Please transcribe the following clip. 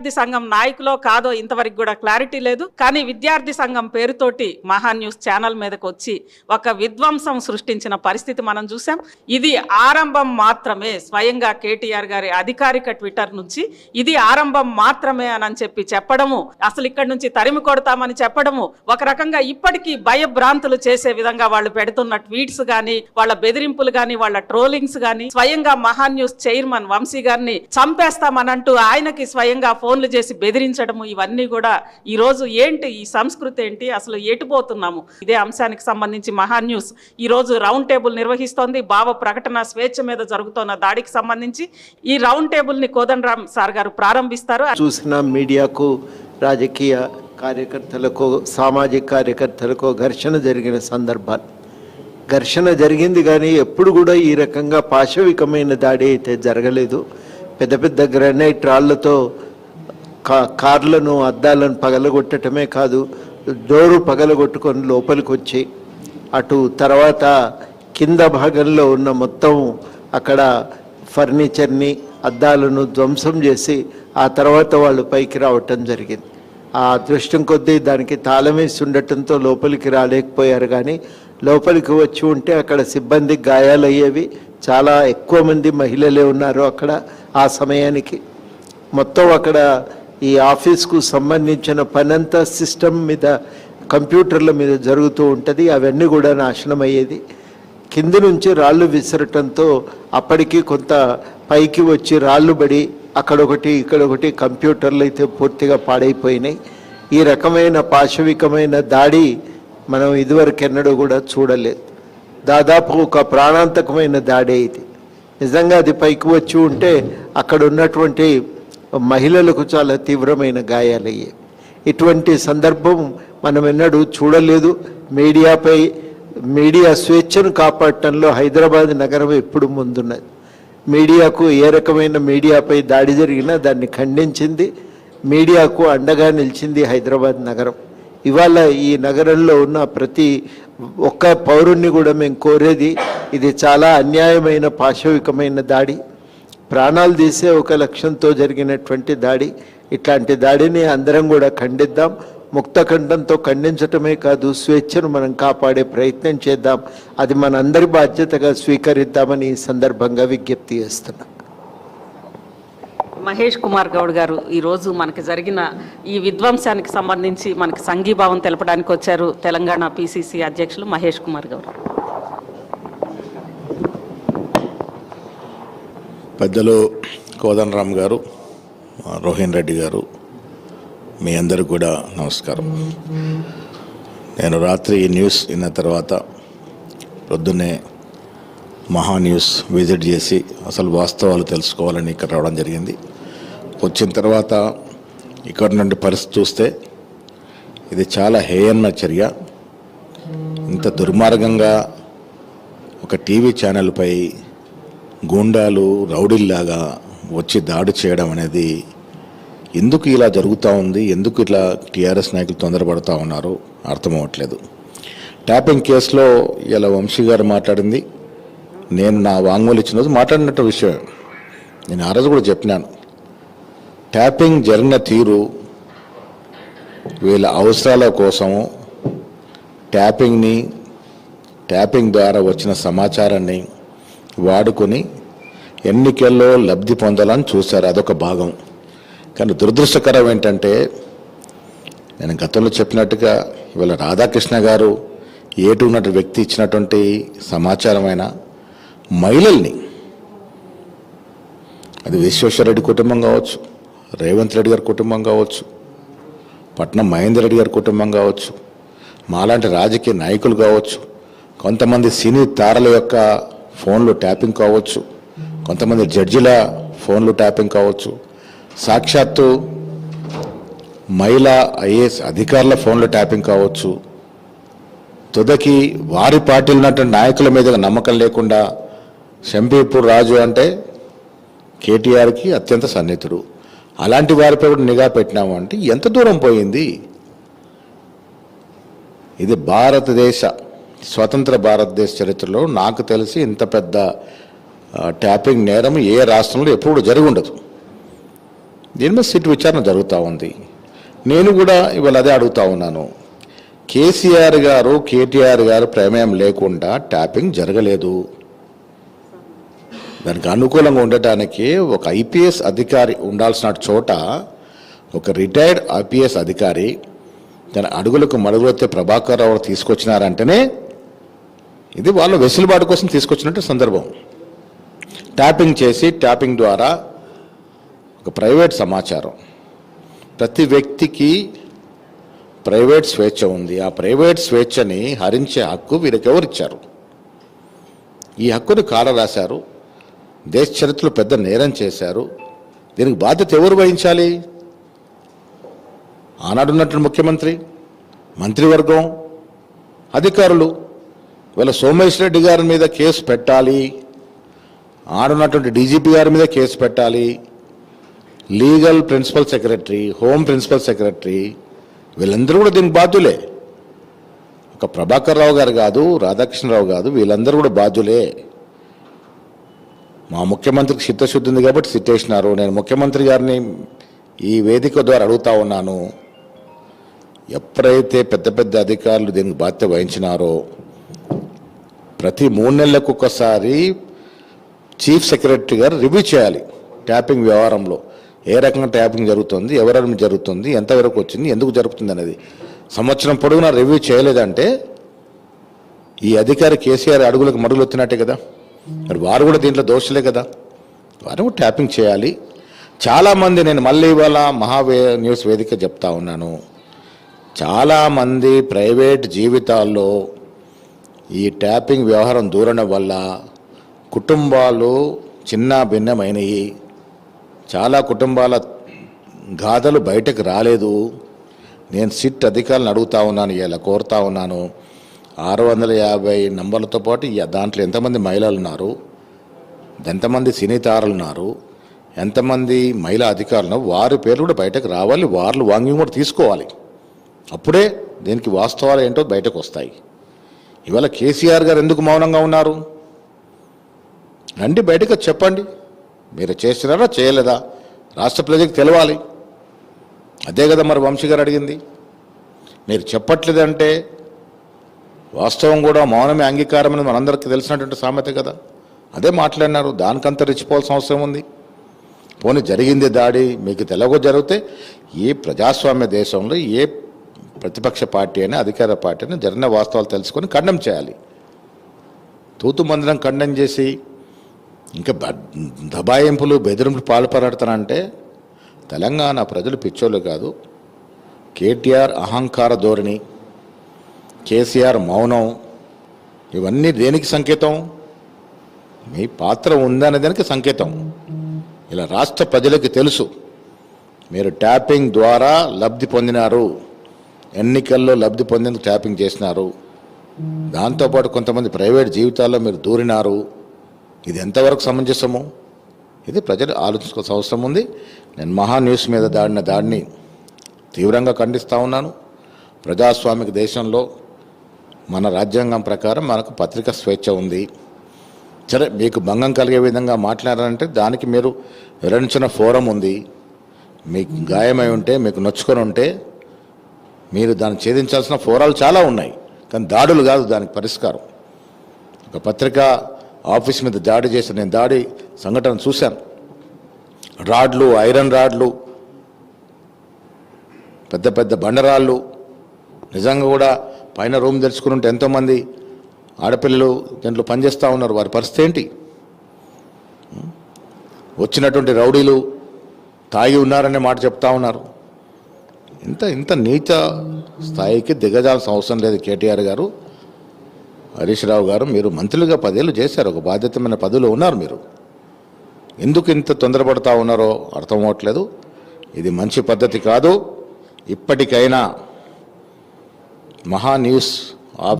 విద్యార్థి సంఘం నాయకులో కాదో ఇంతవరకు కూడా క్లారిటీ లేదు. కానీ విద్యార్థి సంఘం పేరుతోటి మహా న్యూస్ ఛానల్ మీదకి వచ్చి ఒక విధ్వంసం సృష్టించిన పరిస్థితి మనం చూసాం. ఇది ఆరంభం మాత్రమే. స్వయంగా కేటీఆర్ గారి అధికారిక ట్విట్టర్ నుంచి ఇది ఆరంభం మాత్రమే అని చెప్పి చెప్పడము, అసలు ఇక్కడ నుంచి తరిమి కొడతామని చెప్పడము, ఒక రకంగా ఇప్పటికీ భయభ్రాంతులు చేసే విధంగా వాళ్ళు పెడుతున్న ట్వీట్స్ గానీ, వాళ్ళ బెదిరింపులు గానీ, వాళ్ళ ట్రోలింగ్స్ గానీ, స్వయంగా మహా న్యూస్ చైర్మన్ వంశీ గారిని చంపేస్తామనంటూ ఆయనకి స్వయంగా ఫోన్లు చేసి బెదిరించడము, ఇవన్నీ కూడా ఈ రోజు ఏంటి, ఈ సంస్కృతి ఏంటి, అసలు ఎటుపోతున్నాము? ఇదే అంశానికి సంబంధించి మహా న్యూస్ ఈ రోజు రౌండ్ టేబుల్ నిర్వహిస్తోంది. భావ ప్రకటన స్వేచ్ఛ మీద జరుగుతున్న దాడికి సంబంధించి ఈ రౌండ్ టేబుల్ ని కోదండరామ్ సార్ గారు ప్రారంభిస్తారు. చూసిన మీడియాకు, రాజకీయ కార్యకర్తలకు, సామాజిక కార్యకర్తలకు ఘర్షణ జరిగిన సందర్భాలు, ఘర్షణ జరిగింది కానీ ఎప్పుడు కూడా ఈ రకంగా పాశవికమైన దాడి అయితే జరగలేదు. పెద్ద పెద్ద గ్రానైట్ రాళ్లతో కార్లను, అద్దాలను పగలగొట్టడమే కాదు, డోరు పగలగొట్టుకొని లోపలికి వచ్చి అటు తర్వాత కింద భాగంలో ఉన్న మొత్తం అక్కడ ఫర్నిచర్ని, అద్దాలను ధ్వంసం చేసి ఆ తర్వాత వాళ్ళు పైకి రావటం జరిగింది. ఆ అదృష్టం కొద్దీ దానికి తాళం వేసి ఉండటంతో లోపలికి రాలేకపోయారు. కానీ లోపలికి వచ్చి ఉంటే అక్కడ సిబ్బందికి గాయాలయ్యేవి. చాలా ఎక్కువ మంది మహిళలే ఉన్నారు అక్కడ. ఆ సమయానికి మొత్తం అక్కడ ఈ ఆఫీస్కు సంబంధించిన పనంతా సిస్టమ్ మీద, కంప్యూటర్ల మీద జరుగుతూ ఉంటుంది. అవన్నీ కూడా నాశనం అయ్యేది. కింది నుంచి రాళ్ళు విసరటంతో అప్పటికి కొంత పైకి వచ్చి రాళ్ళు పడి అక్కడొకటి ఇక్కడొకటి కంప్యూటర్లు అయితే పూర్తిగా పాడైపోయినాయి. ఈ రకమైన పాశవికమైన దాడి మనం ఇదివరకెన్నడూ కూడా చూడలేదు. దాదాపు ఒక ప్రాణాంతకమైన దాడే ఇది. నిజంగా అది పైకి వచ్చి ఉంటే అక్కడ ఉన్నటువంటి మహిళలకు చాలా తీవ్రమైన గాయాలయ్యాయి. ఇటువంటి సందర్భం మనం ఎన్నడూ చూడలేదు. మీడియా స్వేచ్ఛను కాపాడటంలో హైదరాబాద్ నగరం ఎప్పుడు ముందున్నది. మీడియాకు ఏ రకమైన మీడియాపై దాడి జరిగినా దాన్ని ఖండించింది, మీడియాకు అండగా నిలిచింది హైదరాబాద్ నగరం. ఇవాళ ఈ నగరంలో ఉన్న ప్రతి ఒక్క పౌరుణ్ణి కూడా మేము కోరేది, ఇది చాలా అన్యాయమైన పాశవికమైన దాడి, ప్రాణాలు తీసే ఒక లక్ష్యంతో జరిగినటువంటి దాడి. ఇట్లాంటి దాడిని అందరం కూడా ఖండిద్దాం. ముక్తఖండంతో ఖండించటమే కాదు, స్వేచ్ఛను మనం కాపాడే ప్రయత్నం చేద్దాం. అది మన అందరి బాధ్యతగా స్వీకరిద్దామని ఈ సందర్భంగా విజ్ఞప్తి చేస్తున్నాం. మహేష్ కుమార్ గౌడ్ గారు ఈరోజు మనకి జరిగిన ఈ విధ్వంసానికి సంబంధించి మనకి సంఘీభావం తెలపడానికి వచ్చారు. తెలంగాణ పిసిసి అధ్యక్షులు మహేష్ కుమార్ గౌడ్. పెద్దలు కోదండరామ్ గారు, రోహిన్ రెడ్డి గారు, మీ అందరికి కూడా నమస్కారం. నేను రాత్రి ఈ న్యూస్ విన్న తర్వాత పొద్దున్నే మహా న్యూస్ విజిట్ చేసి అసలు వాస్తవాలు తెలుసుకోవాలని ఇక్కడ రావడం జరిగింది. వచ్చిన తర్వాత ఇక్కడ నుండి పరిస్థితి చూస్తే ఇది చాలా హేయన్న చర్య. ఇంత దుర్మార్గంగా ఒక టీవీ ఛానల్పై గూండాలు, రౌడీల్లాగా వచ్చి దాడి చేయడం అనేది ఎందుకు ఇలా జరుగుతూ ఉంది, ఎందుకు ఇట్లా టీఆర్ఎస్ నాయకులు తొందరపడుతూ ఉన్నారో అర్థమవట్లేదు. ట్యాపింగ్ కేసులో ఇలా వంశీ గారు మాట్లాడింది, నేను నా వాంగ్మూలం ఇచ్చిన రోజు మాట్లాడినట్టు విషయం. నేను ఆ రోజు కూడా చెప్పినాను, ట్యాపింగ్ జరిగిన తీరు వీళ్ళ అవసరాల కోసము ట్యాపింగ్ ద్వారా వచ్చిన సమాచారాన్ని వాడుకొని ఎన్నికల్లో లబ్ధి పొందాలని చూశారు. అదొక భాగం. కానీ దురదృష్టకరం ఏంటంటే, నేను గతంలో చెప్పినట్టుగా ఇవాళ రాధాకృష్ణ గారు ఏటు ఉన్నటువంటి వ్యక్తి ఇచ్చినటువంటి సమాచారమైన మహిళల్ని, అది విశ్వేశ్వరరెడ్డి కుటుంబం కావచ్చు, రేవంత్ రెడ్డి గారి కుటుంబం కావచ్చు, పట్నం మహేందర్ రెడ్డి గారి కుటుంబం కావచ్చు, మాలాంటి రాజకీయ నాయకులు కావచ్చు, కొంతమంది సినీ తారల యొక్క ఫోన్లు ట్యాపింగ్ కావచ్చు, కొంతమంది జడ్జిల ఫోన్లు ట్యాపింగ్ కావచ్చు, సాక్షాత్తు మహిళా ఐఏఎస్ అధికారుల ఫోన్లు ట్యాపింగ్ కావచ్చు. తుదకి వారి పార్టీలు ఉన్నటువంటి నాయకుల మీద నమ్మకం లేకుండా షంపీపూర్ రాజు అంటే కేటీఆర్కి అత్యంత సన్నిహితుడు, అలాంటి వారిపై కూడా నిఘా పెట్టినాము అంటే ఎంత దూరం పోయింది? ఇది స్వతంత్ర భారతదేశ చరిత్రలో నాకు తెలిసి ఇంత పెద్ద ట్యాపింగ్ నేరం ఏ రాష్ట్రంలో ఎప్పుడు జరిగి ఉండదు. దీని మీద సిట్ విచారణ జరుగుతూ ఉంది. నేను కూడా ఇవాళ అదే అడుగుతా ఉన్నాను. కేసీఆర్ గారు కేటీఆర్ గారు ప్రమేయం లేకుండా ట్యాపింగ్ జరగలేదు. దానికి అనుకూలంగా ఉండటానికి ఒక ఐపీఎస్ అధికారి ఉండాల్సిన చోట ఒక రిటైర్డ్ ఐపీఎస్ అధికారి తన అడుగులకు మడుగులెత్తే ప్రభాకర్ రావు తీసుకొచ్చినారంటేనే ఇది వాళ్ళ వెసులుబాటు కోసం తీసుకొచ్చినట్టు సందర్భం. ట్యాపింగ్ చేసి ట్యాపింగ్ ద్వారా ఒక ప్రైవేట్ సమాచారం, ప్రతి వ్యక్తికి ప్రైవేట్ స్వేచ్ఛ ఉంది. ఆ ప్రైవేట్ స్వేచ్ఛని హరించే హక్కు వీరికి ఎవరిచ్చారు? ఈ హక్కుని కాలరాశారు. దేశ చరిత్రలో పెద్ద నేరం చేశారు. దీనికి బాధ్యత ఎవరు వహించాలి? ఆనాడున్నటువంటి ముఖ్యమంత్రి, మంత్రివర్గం, అధికారులు. వీళ్ళ సోమేశ్వర రెడ్డి గారి మీద కేసు పెట్టాలి, ఆడున్నటువంటి డీజీపీ గారి మీద కేసు పెట్టాలి, legal principal secretary, home principal secretary, వీళ్ళందరూ కూడా దీనికి బాధ్యులే. ఒక ప్రభాకర్ రావు గారు కాదు, రాధాకృష్ణరావు కాదు, వీళ్ళందరూ కూడా బాధ్యులే. మా ముఖ్యమంత్రికి చిత్తశుద్ధి ఉంది కాబట్టి సిట్టేసినారు. నేను ముఖ్యమంత్రి గారిని ఈ వేదిక ద్వారా అడుగుతా ఉన్నాను, ఎప్పుడైతే పెద్ద పెద్ద అధికారులు దీనికి బాధ్యత వహించినారో ప్రతి 3 నెలలకు ఒకసారి చీఫ్ సెక్రటరీ గారు రివ్యూ చేయాలి. ట్యాపింగ్ వ్యవహారంలో ఏ రకంగా ట్యాపింగ్ జరుగుతుంది, ఎవరెవరి జరుగుతుంది, ఎంతవరకు వచ్చింది, ఎందుకు జరుగుతుంది అనేది సంవత్సరం పొడవునా రివ్యూ చేయలేదంటే ఈ అధికారి కేసీఆర్ అడుగులకు మడుగులు వచ్చినట్టే కదా. మరి వారు కూడా దీంట్లో దోషులే కదా. వారు కూడా ట్యాపింగ్ చేయాలి. చాలామంది, నేను మళ్ళీ ఇవాళ న్యూస్ వేదిక చెప్తా ఉన్నాను, చాలామంది ప్రైవేట్ జీవితాల్లో ఈ ట్యాపింగ్ వ్యవహారం దూరడం వల్ల కుటుంబాలు చిన్న భిన్నమైనవి. చాలా కుటుంబాల గాథలు బయటకు రాలేదు. నేను సిట్ అధికారులను అడుగుతా ఉన్నాను, ఇలా కోరుతా ఉన్నాను, 650 నంబర్లతో పాటు దాంట్లో ఎంతమంది మహిళలు ఉన్నారు, ఎంతమంది సినీ తారలు ఉన్నారు, ఎంతమంది మహిళా అధికారులు ఉన్నారు, వారి పేర్లు కూడా బయటకు రావాలి. వాళ్ళు వాంగ్యం కూడా తీసుకోవాలి. అప్పుడే దీనికి వాస్తవాలు ఏంటో బయటకు వస్తాయి. ఇవాళ కేసీఆర్ గారు ఎందుకు మౌనంగా ఉన్నారు? రండి, బయటకు చెప్పండి. మీరు చేసినారా చేయలేదా రాష్ట్ర ప్రజలకు తెలవాలి. అదే కదా మరి వంశీ గారు అడిగింది. మీరు చెప్పట్లేదంటే వాస్తవం కూడా మౌనమే అంగీకారం అని మనందరికీ తెలిసినటువంటి సామెత కదా. అదే మాట్లాడినారు. దానికంతా రెచ్చిపోవాల్సిన అవసరం ఉంది. పోనీ జరిగింది దాడి మీకు తెలవో జరిగితే ఏ ప్రజాస్వామ్య దేశంలో ఏ ప్రతిపక్ష పార్టీ అయినా అధికార పార్టీ అయినా జరిగిన వాస్తవాలు తెలుసుకొని ఖండం చేయాలి. తూతు మందిరం ఖండం చేసి ఇంకా దబాయింపులు బెదిరింపులు పాల్పడతానంటే తెలంగాణ ప్రజలు పిచ్చోళ్ళు కాదు. కేటీఆర్ అహంకార ధోరణి, కేసీఆర్ మౌనం, ఇవన్నీ దేనికి సంకేతం? మీ పాత్ర ఉందనే దానికి సంకేతం. ఇలా రాష్ట్ర ప్రజలకు తెలుసు మీరు ట్యాపింగ్ ద్వారా లబ్ధి పొందినారు, ఎన్నికల్లో లబ్ధి పొందేందుకు ట్యాపింగ్ చేసినారు, దాంతోపాటు కొంతమంది ప్రైవేట్ జీవితాల్లో మీరు దూరినారు. ఇది ఎంతవరకు సమంజసము? ఇది ప్రజలు ఆలోచించుకోవాల్సిన అవసరం ఉంది. నేను న్యూస్ మీద దాడిని తీవ్రంగా ఖండిస్తూ ఉన్నాను. ప్రజాస్వామిక దేశంలో మన రాజ్యాంగం ప్రకారం మనకు పత్రికా స్వేచ్ఛ ఉంది. సరే, మీకు భంగం కలిగే విధంగా మాట్లాడారంటే దానికి మీరు వివరించిన ఫోరం ఉంది. మీకు గాయమై ఉంటే, మీకు నొచ్చుకొని ఉంటే మీరు దాన్ని ఛేదించాల్సిన ఫోరాలు చాలా ఉన్నాయి. కానీ దాడులు కాదు దానికి పరిష్కారం. ఒక పత్రికా ఆఫీస్ మీద దాడి చేసి నేను దాడి సంఘటన చూశాను. రాడ్లు, ఐరన్ రాడ్లు, పెద్ద పెద్ద బండరాళ్ళు, నిజంగా కూడా పైన రూమ్ తెరుచుకుని ఉంటే ఎంతోమంది ఆడపిల్లలు దీంట్లో పనిచేస్తూ ఉన్నారు. వారి పరిస్థితి ఏంటి? వచ్చినటువంటి రౌడీలు తాగి ఉన్నారనే మాట చెప్తా ఉన్నారు. ఇంత నీచ స్థాయికి దిగజాల్సిన అవసరం లేదు. కేటీఆర్ గారు, హరీష్ రావు గారు, మీరు మంత్రులుగా 10 ఏళ్ళు చేశారు, ఒక బాధ్యతమైన పదవిలో ఉన్నారు. మీరు ఎందుకు ఇంత తొందరపడతా ఉన్నారో అర్థం అవ్వట్లేదు. ఇది మంచి పద్ధతి కాదు. ఇప్పటికైనా న్యూస్